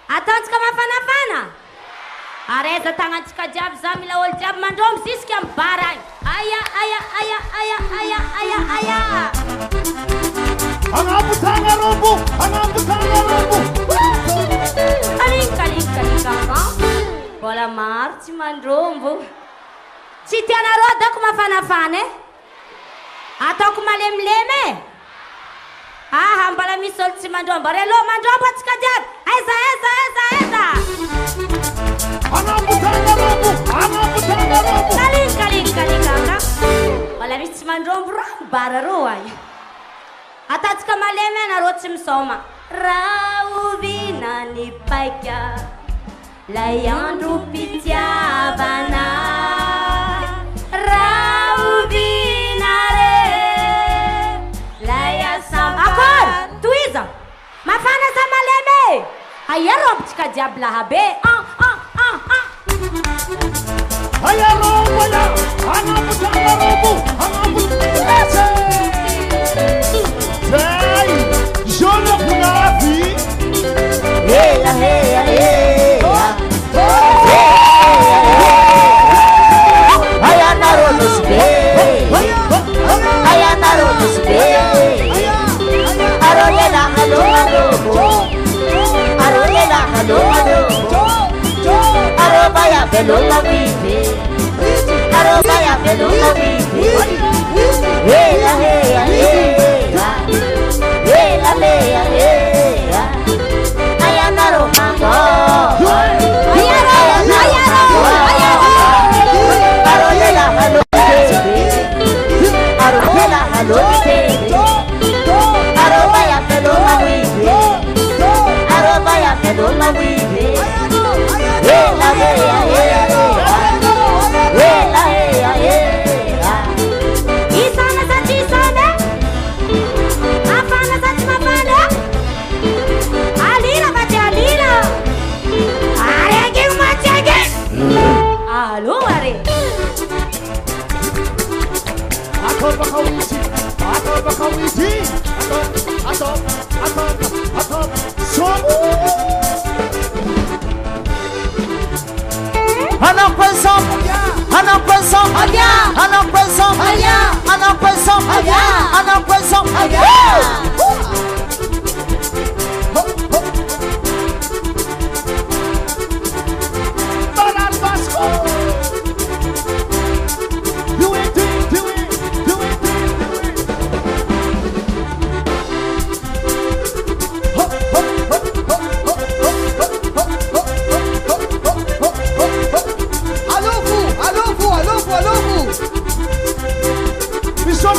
Ataontsika mafanafana. Areza tagnantsika jiaby za mila olo jiaby mandromo zisika mibara agny. Aya aya aya aya aya aya aya. Anaputana rombo, anaputana rombo. Kalinka Bola maro tsy mandrombo. Tsy tianareo ataoko mafanafana e. Ataoko malemilemy e. Aha, mbala misy olo tsy mandrombo. Relo mandrombo atsika jiaby. Aiza. Anaputana rombo, anaputana rombo. Kalinka. Mbala misy tsy mandrombo rano bara ro ay. Atatsika malemy nareo tsy misoma. Rahovina ny paika lay andro mpitiavana. Rahovina re lay asam. Akory, toiza mafana za malemy. Aya robotsika jiaby lahabe. Aya rombo ya, anaputana rombo, anaputana. Hey, joga pra vida. Heia. Aya Naruto Spe. Arolela halo. Arobaya pelo la vive. Heia. Aya Naruto. Arolela halo. Arobaya pelo la vive. Isana sati sana. Afana sati mafana. Alira bate alira. Arege machege. Alo are. Ator bakawisi. Som.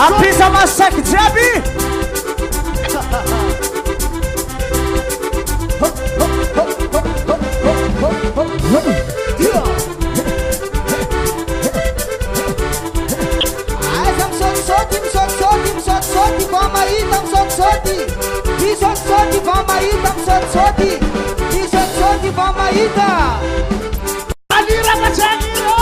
Apisa masaki Jabi. Vamos aí, tá? Alira bachagiro.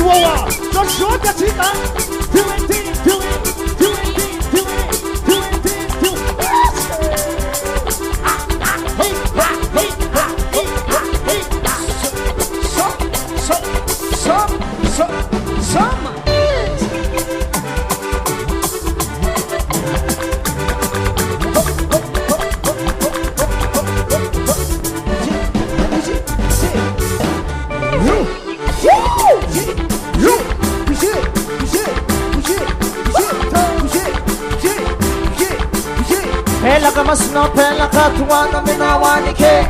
Chihuahua. Just show the chica. Do it, do it, do it, do it, do it, do it, do it. Hey, hey, hey, hey, some. Pela kama snow, pela katuana minawani ke.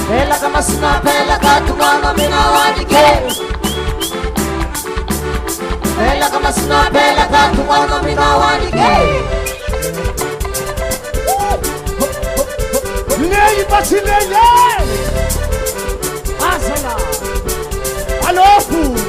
Pela kama snow, pela katuana minawani ke. Pela kama snow, pela katuana minawani ke. Lei Basilele! Asala! Alofu!